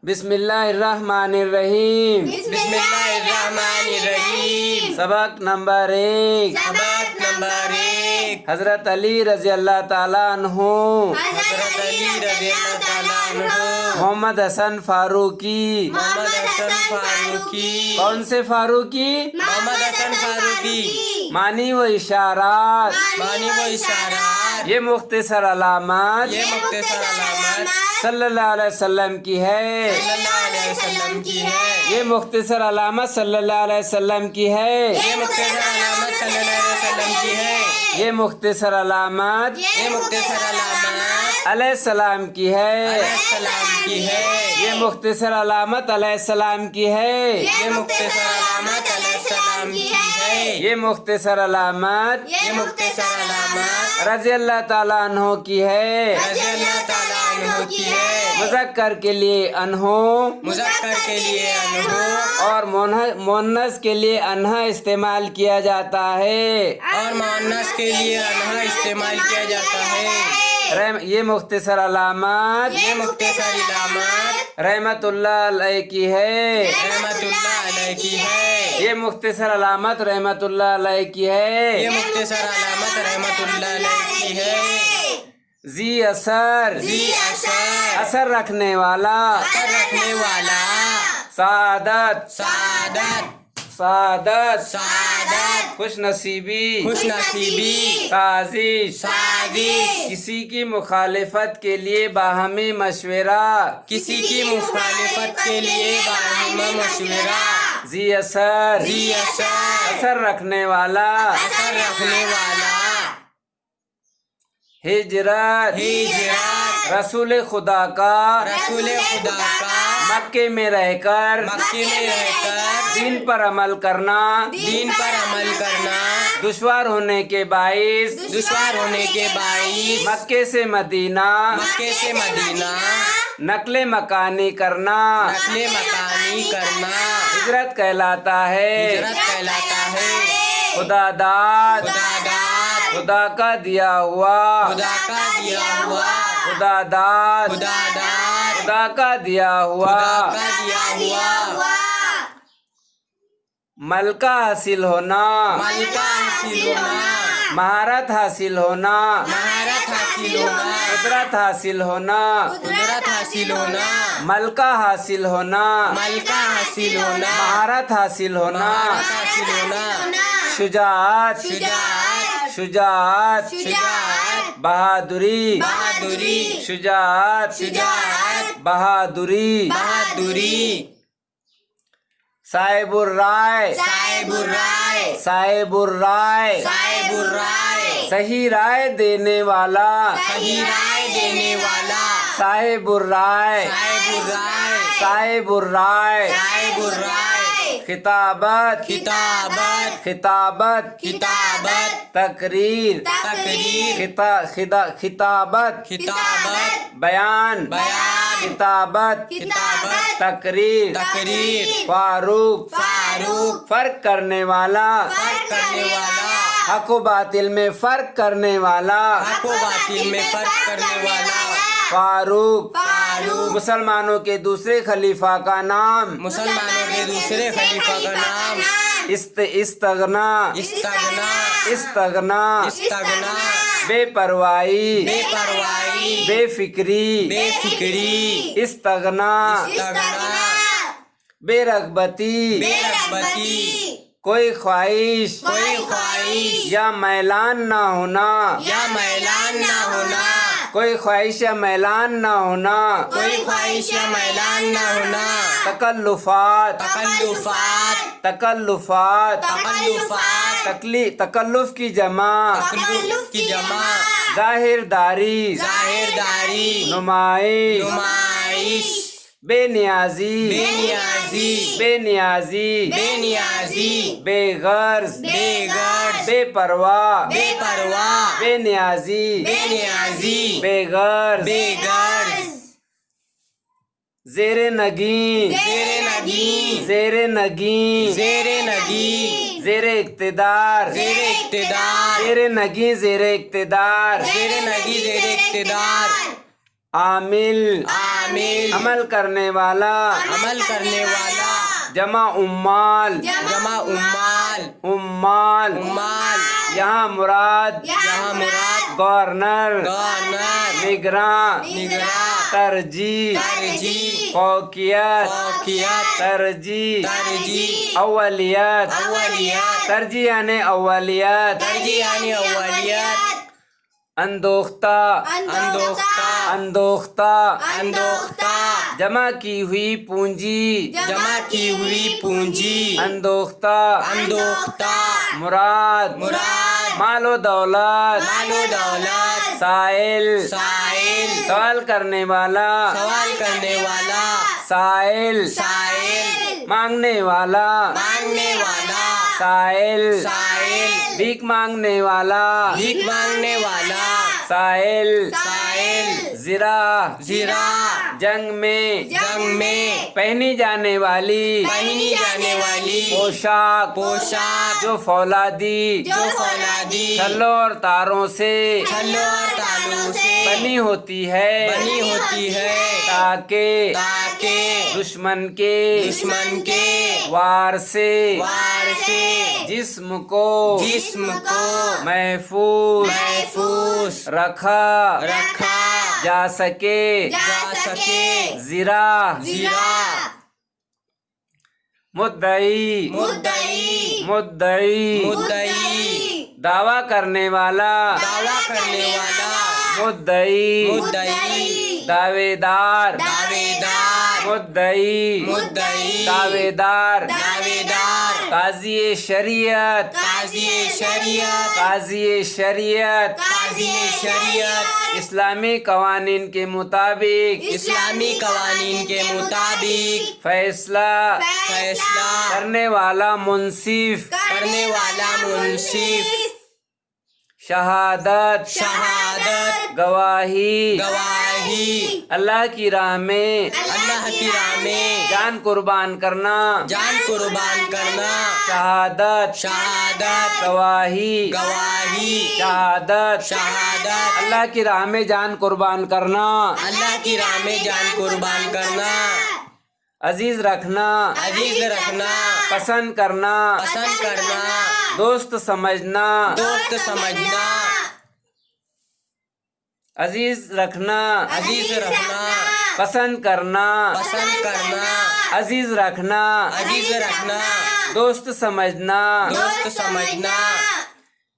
بسم اللہ الرحمن الرحیم بسم اللہ الرحمن الرحیم۔ سبق نمبر 1 سبق نمبر 1، حضرت علی رضی اللہ تعالیٰ عنہ حضرت علی رضی اللہ تعالیٰ عنہ، محمد حسن فاروقی محمد حسن فاروقی، کون سے فاروقی؟ محمد حسن فاروقی، معنی و اشارات، معنی و اشارات، یہ مختصر علامات یہ مختصر علامات صلی اللہ علیہ وسلم کی ہے، صلی اللہ علیہ وسلم کی ہے، یہ مختصر علامت صلی اللہ علیہ وسلم کی ہے، یہ مختصر علامت صلی اللہ علیہ وسلم کی ہے، یہ مختصر علامات یہ مختصر علامات علیہ السلام کی ہے، علیہ السلام کی ہے، یہ مختصر علامت علیہ السلام کی ہے، یہ مختصر علامت علیہ السلام کی ہے، یہ مختصر علامت یہ مختصر علامات رضی اللہ تعالیٰ عنہ کی ہے، رضی اللہ تعالیٰ عنہ کی ہے، مذکر کے لیے انہو مذکر کے لیے انہو اور مؤنث کے لیے انہا استعمال کیا جاتا ہے، اور مؤنث کے لیے انہا استعمال کیا جاتا ہے، یہ مختصر علامات یہ مختصر علامات رحمت اللہ علیہ کی ہے، رحمت اللہ علیہ کی ہے، یہ مختصر علامت رحمت اللہ علیہ کی ہے، یہ مختصر علامت رحمت اللہ علیہ کی ہے، ذی اثر ذی اثر، اثر رکھنے والا، اثر رکھنے والا، سعادت سعادت، سعادت سعادت، خوش نصیبی، خوش نصیبی، سازش سازش، کسی کی مخالفت کے لیے باہمی مشورہ، کسی کی مخالفت کے لیے باہمی مشورہ، ذی اثر ذی اثر، اثر رکھنے والا، اثر رکھنے والا، ہجرت ہجرت، رسول خدا کا رسول خدا کا مکے میں رہ کر مکے میں رہ کر دین پر عمل کرنا دین پر عمل کرنا دشوار ہونے کے باعث دشوار ہونے کے باعث مکے سے مدینہ مکے سے مدینہ نقل مکانی کرنا نقل مکانی کرنا ہجرت کہلاتا ہے، ہجرت کہلاتا ہے، خدا داد خدا داد، خدا کا دیا ہوا، خدا کا دیا ہوا، خدا داد خدا داد، خدا کا دیا ہوا، خدا کا دیا ہوا، ملکہ حاصل ہونا، ملکہ حاصل ہونا، مہارت حاصل ہونا، مہارت حاصل ہونا، قدرت حاصل ہونا، قدرت حاصل ہونا، ملکہ حاصل ہونا، ملکہ حاصل ہونا، مہارت حاصل ہونا، مہارت حاصل ہونا، شجاعت شجاعت، شجاعت شجاعت، بہادری بہادری، شجاعت شجاعت، بہادری بہادری، صاحب الرائے صاحب الرائے، صاحب الرائے صاحب الرائے، صحیح رائے دینے والا، صحیح رائے دینے والا، صاحب الرائے صاحب الرائے، صاحب الرائے صاحب الرائے، خطابت خطابت، خطابت خطابت، تقریر تقریر، خطابت خطابت، بیان بیان، خطابت خطابت، تقریر تقریر، فاروق فاروق، فرق کرنے والا، فرق کرنے والا، حق و باطل میں فرق کرنے والا، حق و باطل میں فرق کرنے والا، فاروق فاروق، مسلمانوں کے دوسرے خلیفہ کا نام، مسلمانوں کے دوسرے خلیفہ کا نام، استغنا استغنا، استغنا استغنا، بے پروائی بے پروائی، بے فکری بے فکری، استغنا استغنا، بے رغبتی بے رغبتی، کوئی خواہش کوئی خواہش یا میلان نہ ہونا، یا میلان نہ ہونا، کوئی خواہش یا میلان نہ ہونا، کوئی خواہش یا میلان نہ ہونا، تکلفات تکلفات، تکلفات تکلفات، تکلف کی جمع، تکلف کی جمع، ظاہر داری ظاہر داری، نمائش نمائش، بے نیازی بے نیازی، بے نیازی بے نیازی، بے غرض بے غرض، بے پرواہ بے پرواہ، بے نیازی بے نیازی، بے غرض بے غرض، زیر نگین زیر نگین، زیر نگین زیر نگین، زیر اقتدار زیر اقتدار، زیر نگین زیر اقتدار زیر نگی، زیر اقتدار، عامل عامل عمل کرنے والا عمل کرنے والا جمع عمال جمع عمال عمال عمال یہاں مراد یہاں مراد گورنر گورنر نگراں نگراں ترجیح ترجیح فوقیت فوقیت ترجیح ترجیح اولیت اولیت ترجیح یعنی اولیت ترجیح یعنی اولیت اندوختہ اندوختہ اندوختہ اندوختہ جمع کی ہوئی پونجی جمع کی ہوئی پونجی اندوختہ اندوختہ مراد مراد مال و دولت مال و دولت سائل سائل سوال کرنے والا سوال کرنے والا سائل سائل مانگنے والا مانگنے والا سائل سائل بھیک مانگنے والا بھیک مانگنے والا سائل سائل زرا زرا جنگ میں جنگ میں پہنی جانے والی پہنی جانے والی پوشاک پوشاک جو فولادی جو فولادی چھلوں اور تاروں سے چھلوں اور تالوں سے بنی ہوتی ہے بنی ہوتی ہے تاکہ تاکہ دشمن کے دشمن کے وار سے وار سے جسم کو جسم کو محفوظ محفوظ رکھا رکھا جا سکے جا سکے زرا زرا مدعی مدعی مدعی مدعی دعویٰ کرنے والا دعویٰ کرنے والا مدعی مدعی دعوے دار دعوے دار مدعی مدعی دعوے دار دعوے دار قاضی شریعت قاضی شریعت قاضی شریعت قاضی شریعت اسلامی قوانین کے مطابق اسلامی قوانین کے مطابق فیصلہ فیصلہ کرنے والا منصف کرنے والا منصف شہادت شہادت گواہی گواہی اللہ کی راہ میں اللہ کی راہ میں جان قربان کرنا جان قربان کرنا شہادت شہادت گواہی گواہی شہادت شہادت اللہ کی راہ میں جان قربان کرنا اللہ کی راہ میں جان قربان کرنا عزیز رکھنا عزیز رکھنا پسند کرنا پسند کرنا دوست سمجھنا دوست سمجھنا عزیز رکھنا عزیز رکھنا پسند کرنا پسند کرنا عزیز رکھنا عزیز رکھنا دوست سمجھنا دوست سمجھنا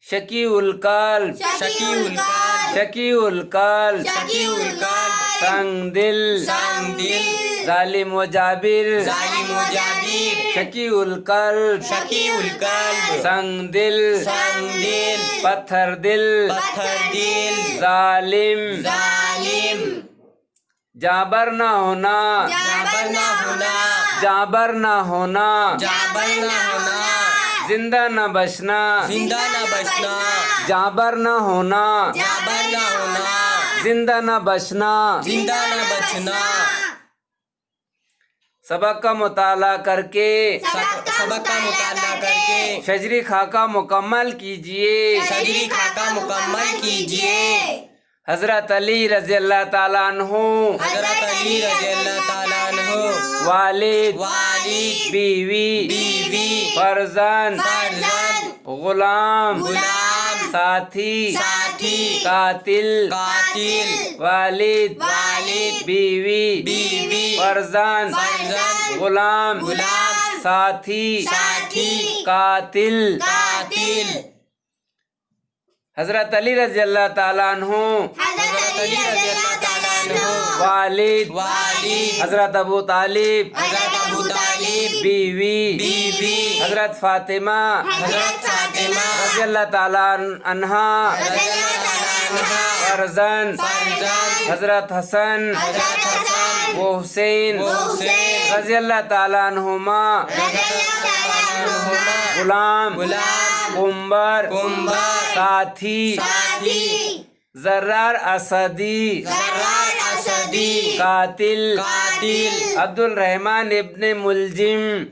شکی القلب شکی القلب شکی القلب شکی القلب تنگ دل سنگ دل ظالم و جابر ظالم و جابر شکی القلب شکی القلب سنگ دل سنگ دل پتھر دل پتھر دل ظالم ظالم جابر نہ ہونا جابر نہ ہونا جابر نہ ہونا جابر نہ ہونا زندہ نہ بچنا زندہ نہ بچنا جابر نہ ہونا جابر نہ ہونا زندہ نہ بچنا زندہ نہ بچنا سبق کا مطالعہ کر کے سبق کا مطالعہ کر کے شجری خاکہ مکمل کیجئے شجری خاکہ مکمل کیجئے حضرت علی رضی اللہ تعالیٰ عنہ حضرت علی رضی اللہ تعالیٰ عنہ والد والد بیوی بیوی فرزند فرزند غلام غلام ساتھی ساتھی قاتل قاتل والد والد بیوی بیوی فرزند فرزند غلام غلام ساتھی ساتھی قاتل قاتل حضرت علی رضی اللہ تعالیٰ عنہ حضرت علی رضی اللہ تعالیٰ عنہ والد والد حضرت ابو طالب حضرت ابو طالب بیوی بیوی حضرت فاطمہ حضرت فاطمہ رضی اللہ تعالیٰ عنہا رضی اللہ تعالیٰ عنہ فرزند فرزند حضرت حسن حضرت حسن و حسین و حسین رضی اللہ تعالیٰ عنہما رضی اللہ تعالیٰ عنہما غلام غلام قنبر قنبر ساتھی ساتھی زرار اسدی زرار اسدی قاتل قاتل عبد الرحمن ابن ملجم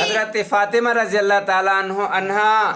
حضرت فاطمہ رضی اللہ تعالیٰ عنہا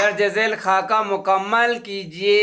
درج ذیل خاکہ مکمل کیجئے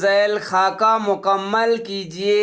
ذیل خاکہ مکمل کیجئے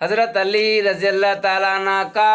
حضرت علی رضی اللہ تعالیٰ عنہ کا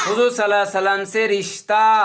حضور صلی اللہ علیہ وسلم سے رشتہ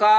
کا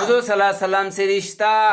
حضور صلی اللہ علیہ وسلم سے رشتہ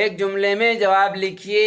ایک جملے میں جواب لکھیے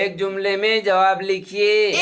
ایک جملے میں جواب لکھیے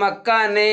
مکہ نے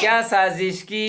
کیا سازش کی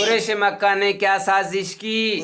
قریش مکہ نے کیا سازش کی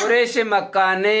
قریش مکہ نے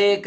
ایک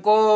کو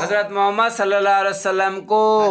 حضرت محمد صلی اللہ علیہ وسلم کو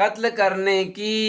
قتل کرنے کی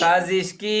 سازش کی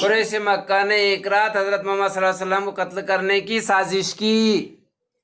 قریش مکہ نے ایک رات حضرت محمد صلی اللہ علیہ وسلم کو قتل کرنے کی سازش کی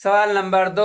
سوال نمبر 2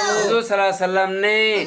2, حضور صلی اللہ علیہ وسلم نے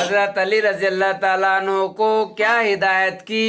حضرت علی رضی اللہ تعالیٰ عنہ کو کیا ہدایت کی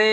نے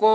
کو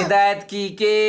ہدایت کی کہ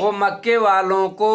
وہ مکے والوں کو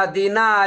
مدینہ آ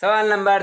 سوال نمبر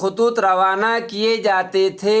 خطوط روانہ کیے جاتے تھے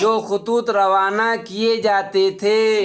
جو خطوط روانہ کیے جاتے تھے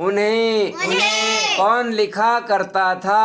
انہیں کون لکھا کرتا تھا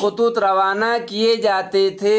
خطوط روانہ کیے جاتے تھے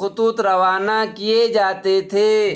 خطوط روانہ کیے جاتے تھے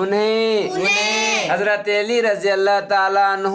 انہیں حضرت علی رضی اللہ تعالیٰ عنہ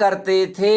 کرتے تھے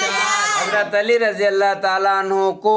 4, حضرت علی رضی اللہ تعالیٰ عنہ کو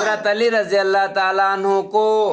حضرت علی رضی اللہ تعالیٰ عنہ کو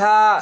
تھا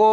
کو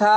تھا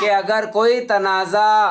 کہ اگر کوئی تنازع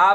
آ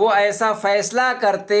وہ ایسا فیصلہ کرتے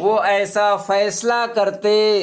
وہ ایسا فیصلہ کرتے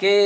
کہ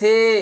تھے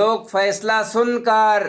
لوگ فیصلہ سن کر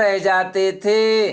رہ جاتے تھے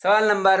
سوال نمبر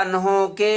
عنہ کے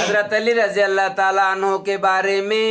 حضرت علی رضی اللہ تعالیٰ عنہ کے بارے میں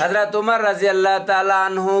حضرت عمر رضی اللہ تعالیٰ عنہ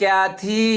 کیا تھی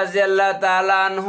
رضی اللہ تعالیٰ عنہ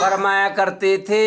فرمایا کرتے تھے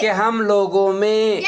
کہ ہم لوگوں میں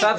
سب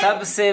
سب سے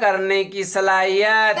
کرنے کی صلاحیت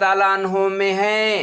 تعالیٰ عنہ میں ہے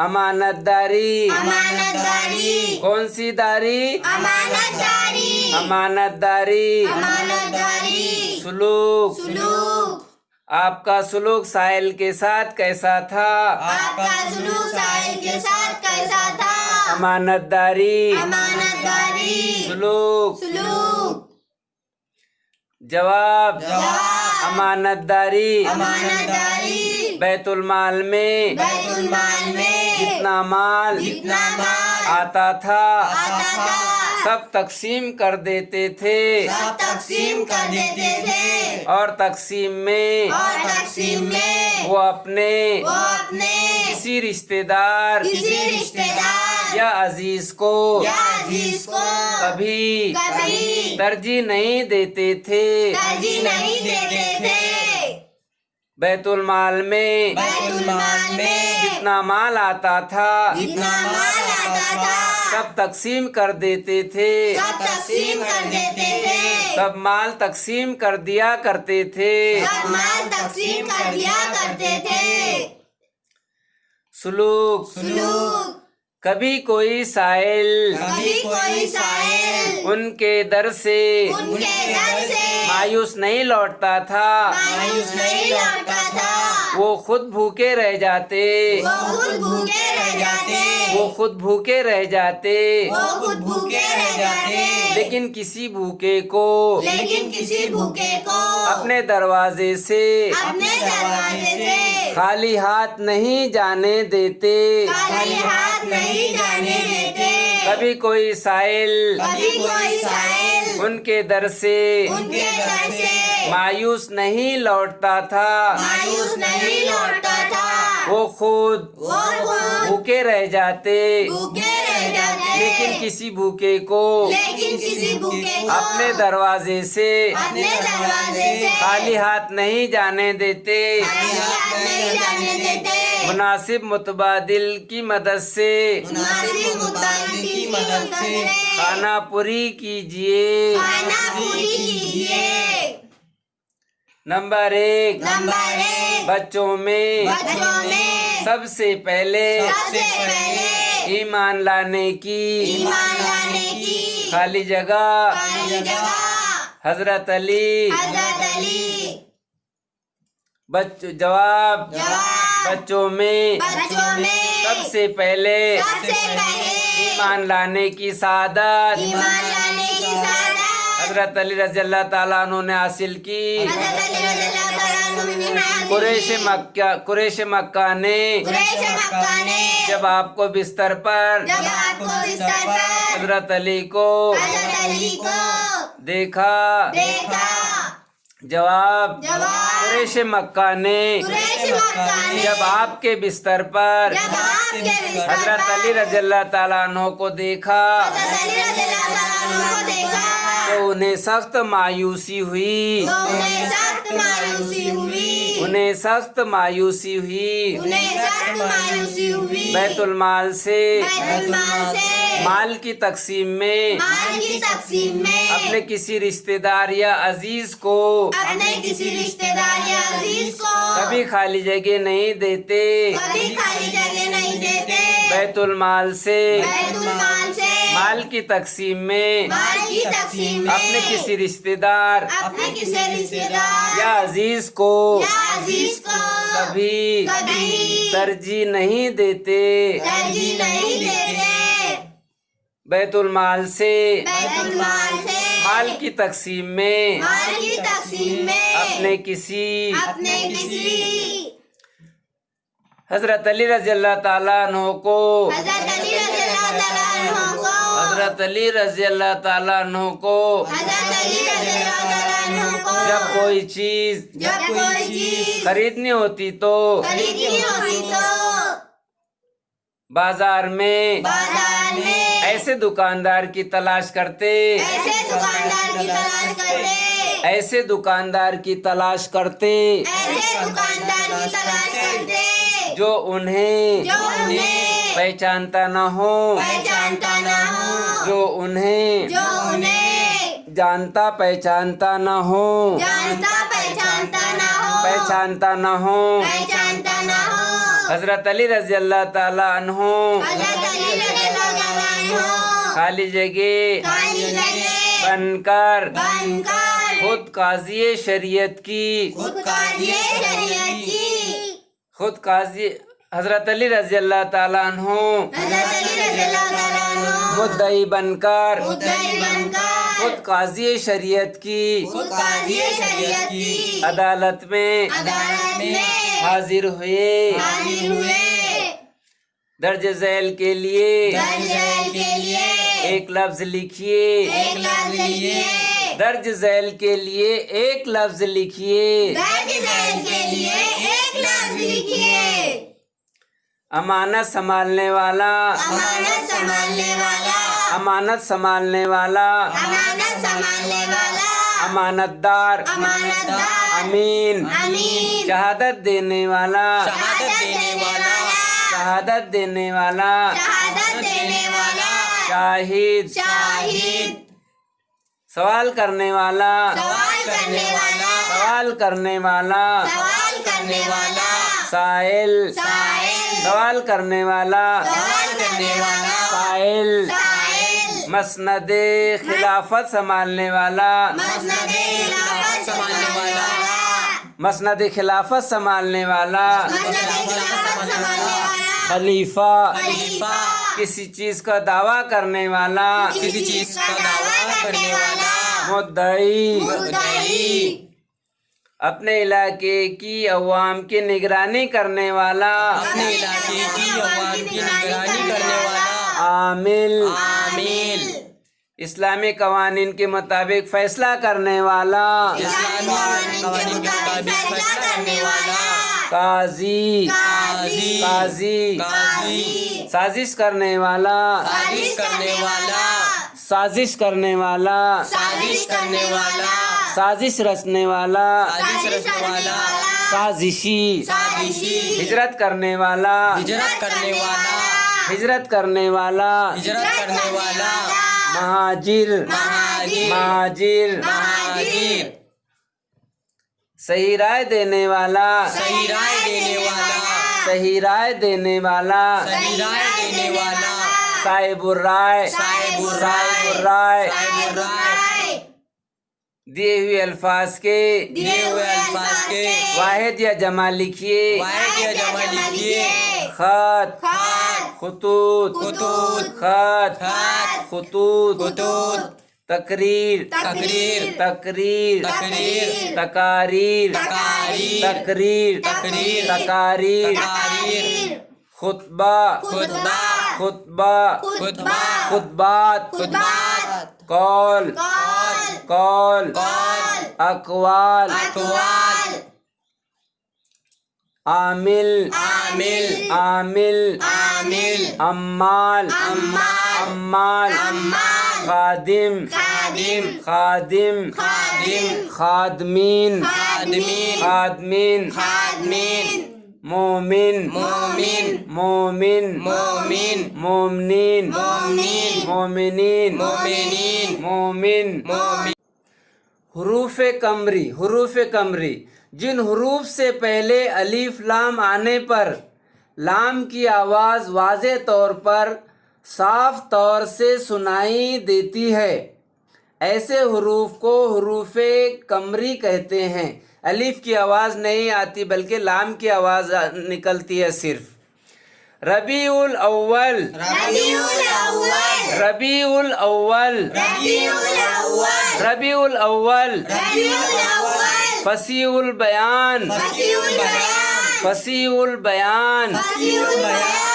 امانتداری امانتداری کون سی داری امانتداری امانتداری امانتداری سلوک سلوک آپ کا سلوک سائل کے ساتھ کیسا تھا آپ کا سلوک سائل کے ساتھ کیسا تھا امانتداری امانتداری سلوک سلوک جواب جواب امانتداری امانتداری بیت المال میں بیت المال میں جتنا مال جتنا مال آتا تھا آتا تھا سب تقسیم کر دیتے تھے سب تقسیم کر دیتے تھے اور تقسیم میں اور تقسیم میں وہ اپنے وہ اپنے کسی رشتہ دار کسی رشتے دار یا عزیز کو یا عزیز کو کبھی کبھی ترجیح نہیں دیتے تھے ترجیح نہیں دیتے تھے بیت المال میں بیت المال میں جتنا مال آتا تھا جتنا مال آتا تھا سب تقسیم کر دیتے تھے سب تقسیم کر دیتے تھے سب مال تقسیم کر دیا کرتے تھے سب مال تقسیم کر دیا کرتے تھے سلوک سلوک کبھی کوئی سائل کبھی کوئی سائل ان کے در سے ان کے در سے مایوس نہیں لوٹتا تھا مایوس نہیں لوٹتا تھا وہ خود بھوکے رہ جاتے وہ خود بھوکے رہ جاتے وہ خود بھوکے رہ جاتے وہ خود بھوکے رہ جاتے لیکن کسی بھوکے کو لیکن کسی بھوکے کو اپنے دروازے سے اپنے دروازے سے خالی ہاتھ نہیں جانے دیتے خالی ہاتھ نہیں جانے دیتے کبھی کوئی سائل کبھی کوئی سائل ان کے در سے ان کے در سے مایوس نہیں لوٹتا تھا مایوس نہیں لوٹتا تھا وہ خود وہ خود بھوکے رہ جاتے بھوکے رہ جاتے لیکن کسی بھوکے کو لیکن کسی بھوکے کو اپنے دروازے سے اپنے دروازے سے خالی ہاتھ نہیں جانے دیتے خالی ہاتھ نہیں جانے دیتے مناسب متبادل کی مدد سے مناسب متبادل کی مدد سے کھانا پوری کیجیے کھانا پوری کیجیے نمبر 1 نمبر 1 بچوں میں بچوں میں سب سے پہلے سب سے پہلے ایمان لانے کی ایمان لانے کی خالی جگہ خالی جگہ حضرت علی حضرت علی جواب جواب بچوں میں بچوں میں سب سے پہلے سب سے پہلے ایمان لانے کی سعادت ایمان لانے کی سعادت حضرت علی رضی اللہ تعالیٰ عنہ نے حاصل کی حضرت علی رضی اللہ تعالیٰ عنہ نے حاصل کی۔ قریش مکہ نے قریش مکہ نے جب آپ کو بستر پر جب آپ کو بستر پر حضرت علی کو حضرت علی کو دیکھا دیکھا جواب جواب قریش مکہ نے قریش مکہ نے جب آپ کے بستر پر جب آپ کے بستر حضرت پر علی رضی اللہ تعالیٰ عنہ کو دیکھا حضرت علی رضی اللہ تعالیٰ عنہ کو دیکھا تو انہیں سخت مایوسی ہوئی تو انہیں سخت مایوسی ہوئی انہیں سخت مایوسی ہوئی انہیں سخت مایوسی ہوئی بیت المال سے بیت المال سے مال کی تقسیم میں مال کی تقسیم میں اپنے کسی رشتہ دار یا عزیز کو اپنے کسی رشتے دار یا عزیز کو کبھی خالی جگہ نہیں دیتے کبھی خالی جگہ نہیں دیتے بیت المال سے بیت المال سے مال کی تقسیم میں مال کی تقسیم میں اپنے کسی رشتہ دار اپنے کسی رشتے دار یا عزیز کو یا عزیز کو کبھی کبھی ترجیح نہیں دیتے ترجیح نہیں دیتے بیت المال سے بیت المال سے مال کی تقسیم میں مال کی تقسیم میں اپنے کسی حضرت علی رضی اللہ تعالیٰ عنہ کو حضرت علی رضی اللہ تعالیٰ عنہ کو حضرت علی رضی اللہ تعالیٰ عنہ کو حضرت علی رضی اللہ تعالیٰ عنہ کو جب کوئی چیز جب کوئی چیز خریدنی ہوتی تو خریدنی ہوتی تو بازار میں ایسے دکاندار کی تلاش کرتے ایسے دکاندار کی تلاش کرتے ایسے دکاندار کی تلاش کرتے جو انہیں پہچانتا نہ ہو جو انہیں جانتا پہچانتا نہ ہو جانتا پہچانتا نہ ہو پہچانتا نہ ہو حضرت علی رضی اللہ تعالی عنہ حضرت علی رضی اللہ تعالیٰ عنہ خالی جگہ خالی جگہ بن کر بن کر خود قاضی شریعت کی خود قاضی شریعت کی خود قاضی حضرت علی رضی اللہ تعالی عنہ حضرت علی رضی اللہ تعالیٰ عنہ مدعی بن کر مدعی بن کر خود قاضی شریعت کی خود قاضی شریعت کی عدالت میں عدالت میں حاضر ہوئے حاضر ہوئے درج ذیل کے لیے درج ذیل کے لیے ایک لفظ لکھیے ایک لفظ لکھیے درج ذیل کے لیے ایک لفظ لکھیے درج ذیل کے لیے ایک لفظ لکھیے امانت سنبھالنے والا امانت سنبھالنے والا امانت سنبھالنے والا امانت سنبھالنے والا امانت دار امانت دار امین امین شہادت دینے والا شہادت دینے والا شہادت دینے والا شہادت دینے والا شاہد شاہد سوال کرنے والا سوال کرنے والا سوال کرنے والا سوال کرنے والا سائل سائل سوال کرنے والا سوال کرنے والا سائل سائل مسند خلافت سنبھالنے والا مسند خلافت سنبھالنے والا مسند خلافت سنبھالنے والا مسند خلافت سنبھالنے والا خلیفہ خلیفہ کسی چیز کا دعویٰ کرنے والا کسی چیز کا دعویٰ کرنے والا مدعی مدعی اپنے علاقے کی عوام کی نگرانی کرنے والا اپنے علاقے کی عوام کی نگرانی کرنے والا عامل عامل اسلامی قوانین کے مطابق فیصلہ کرنے والا اسلامی قوانین کے مطابق فیصلہ کرنے والا قاضی قاضی قاضی قاضی سازش کرنے والا سازش کرنے والا سازش کرنے والا سازش کرنے والا سازش رچنے والا سازش رچنے والا سازشی سازشی ہجرت کرنے والا ہجرت کرنے والا ہجرت کرنے والا ہجرت کرنے والا مہاجر مہاجر مہاجر مہاجر صحیح رائے دینے والا صحیح رائے دینے والا صحیح رائے دینے والا صحیح رائے دینے والا صاحب الرائے صاحب صاحب الرائے صاحب الرائے دیے ہوئے الفاظ کے دیے ہوئے الفاظ کے واحد یا جمع لکھیے واحد یا جمع لکھیے خط خط خطوط خطوط خط خط خطوط خطوط تقریر تقریر تقریر تقریر تقاریر تقاریر تقریر تقریر تقاریر تقاریر خطبہ خطبہ خطبہ خطبہ خطبات خطبات قول قول قول قول اقوال اقوال عامل عامل عامل عامل عمال عمال عمال عمال خادم خادم خادم خادم خادمین خادمین خادمین خادمین مومن مومن مومن مومن مومنین مومنین مومنین مومنین مومن مومن حروف قمری حروف قمری جن حروف سے پہلے الف لام آنے پر لام کی آواز واضح طور پر صاف طور سے سنائی دیتی ہے ایسے حروف کو حروف قمری کہتے ہیں الف کی آواز نہیں آتی بلکہ لام کی آواز نکلتی ہے صرف ربیع الاول ربیع الاول ربیع الاول ربیع الاول ربیع الاول ربیع الاول فصیح البیان فصیح البیان فصیح البیان فصیح البیان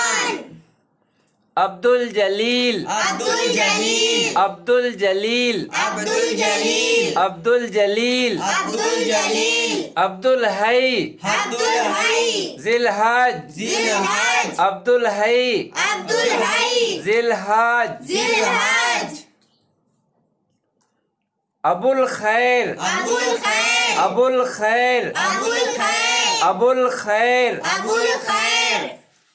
عبد الجلیل عبد الجلیل عبد الجلیل عبد الجلیل عبد الجلیل عبد الجلیل عبد الحی عبد الحی ذی الحج ذی الحج عبد الحی عبد الحی ذی الحج ذی الحج ابو الخیر ابو الخیر ابو الخیر ابو الخیر ابو الخیر ابو الخیر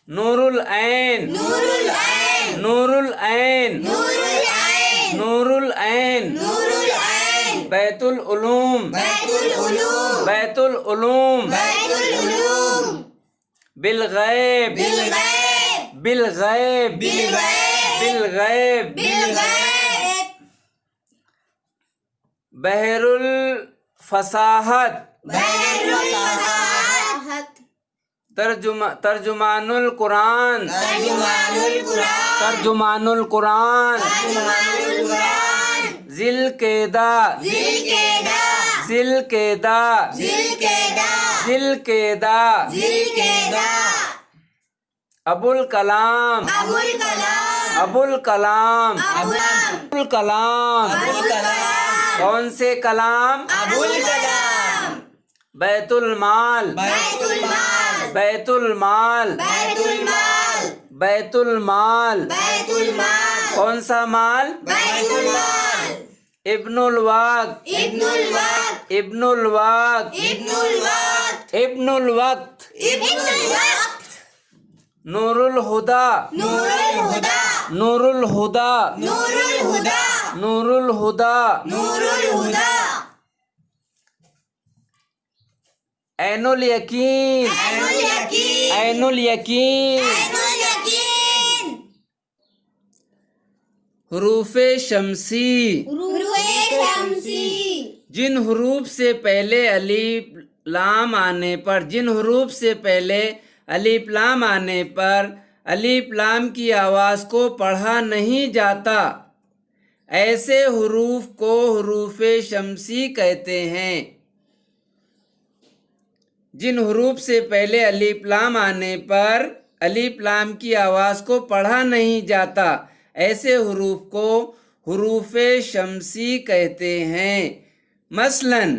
نور العین نور العین نور العین نور العین نور العین نور العین بیت العلوم بیت العلوم بیت العلوم بیت العلوم بالغیب بالغیب بالغیب بالغیب بالغیب بالغیب بحر الفصاحت بحر الفصاحت ترجمان القرآن ترجمان القرآن ترجمان القرآن ترجمان القرآن ذی القعدہ ذی القعدہ ذی القعدہ ذی القعدہ ذی القعدہ ذی القعدہ ابو الکلام ابو الکلام ابو الکلام ابو ابو الکلام الکلام کون سے کلام؟ ابو الکلام بیت المال بیت المال بیت المال بیت المال بیت المال بیت المال کون سا مال؟ بیت المال ابن الوقت ابن الوقت ابن الوقت ابن الوقت ابن الوقت ابن الوقت نور الہدا نور الہدا نور الہدا نور الہدا نور الہدا نور الہدا عین الیقین عین الیقین عین الیقین عین الیقین حروف شمسی روح شمسی جن حروف سے پہلے الف لام آنے پر جن حروف سے پہلے الف لام آنے پر الف لام کی آواز کو پڑھا نہیں جاتا ایسے حروف کو حروف شمسی کہتے ہیں۔ جن حروف سے پہلے الف لام آنے پر الف لام کی آواز کو پڑھا نہیں جاتا ایسے حروف کو حروف شمسی کہتے ہیں۔ مثلاً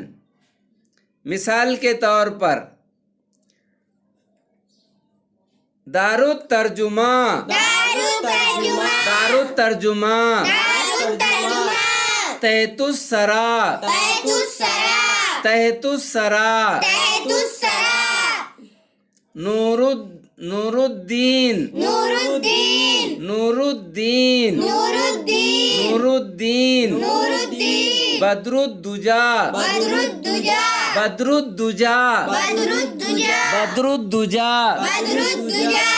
مثال کے طور پر دارالترجمہ دارالترجمہ دارالترجمہ دارالترجمہ تحت الثری تحت الثری تحت الثری تحت الثری نور الدین نور الدین نور الدین نور الدین نور الدین نور الدین بدر الدجا بدر الدجا بدر الدجا بدر الدجا بدر الدجا بدر الدجا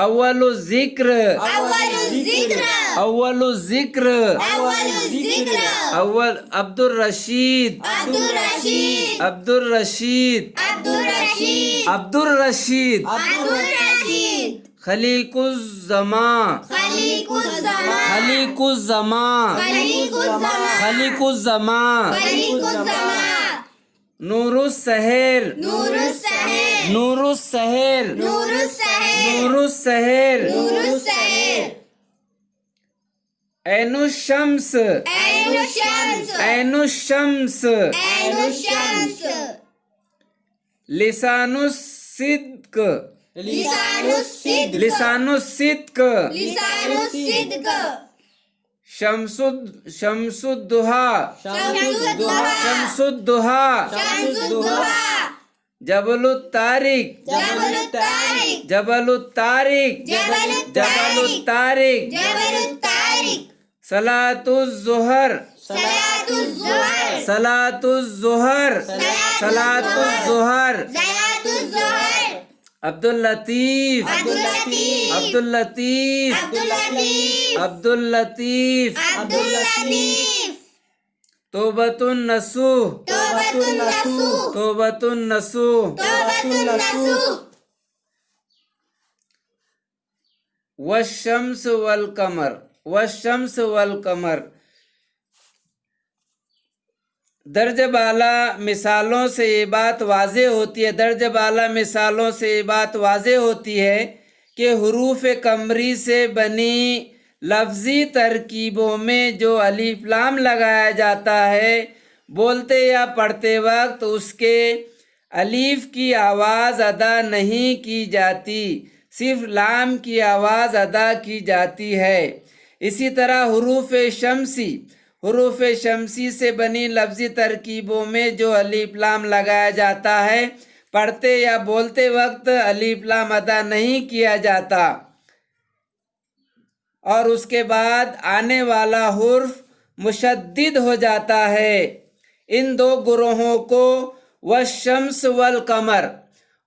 اول الذکر اول الذکر اول الذکر اول الذکر اول عبد الرشید عبد الرشید عبد الرشید عبد الرشید عبد الرشید عبد الرشید خلیق الزمان خلیق الزمان خلیق الزمان خلیق الزمان خلیق الزمان خلیق الزمان نور السحر نور السحر نور السحر نور السحر نور السحر نور السحر عین الشمس عین الشمس عین الشمس عین الشمس لسان الصدق لسان الصدق لسان الصدق لسان الصدق شمس الضحا شمس الضحى شمس الضحا شمس الضحى جبل الطارق جبل الطارق جبل الطارق جبل جبل الطارق جبل الطارق صلاۃ الظہر صلاة الظهر صلاۃ الظہر صلاۃ الظہر صلاة الظهر عبد اللطیف عبد اللطیف عبد اللطیف عبد اللطیف عبد اللطیف عبد اللطیف توبۃ النصوح توبة النصوح توبۃ النصوح توبة النصوح والشمس والقمر والشمس والقمر درج بالا مثالوں سے یہ بات واضح ہوتی ہے درج بالا مثالوں سے یہ بات واضح ہوتی ہے کہ حروف قمری سے بنی لفظی ترکیبوں میں جو الف لام لگایا جاتا ہے بولتے یا پڑھتے وقت اس کے الف کی آواز ادا نہیں کی جاتی صرف لام کی آواز ادا کی جاتی ہے۔ اسی طرح حروف شمسی سے بنی لفظی ترکیبوں میں جو الف لام لگایا جاتا ہے پڑھتے یا بولتے وقت الف لام ادا نہیں کیا جاتا اور اس کے بعد آنے والا حرف مشدد ہو جاتا ہے۔ ان دو گروہوں کو والشمس والقمر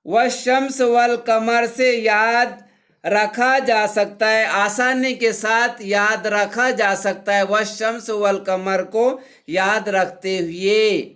والشمس والقمر سے یاد رکھا جا سکتا ہے، آسانی کے ساتھ یاد رکھا جا سکتا ہے، والشمس والقمر کو یاد رکھتے ہوئے.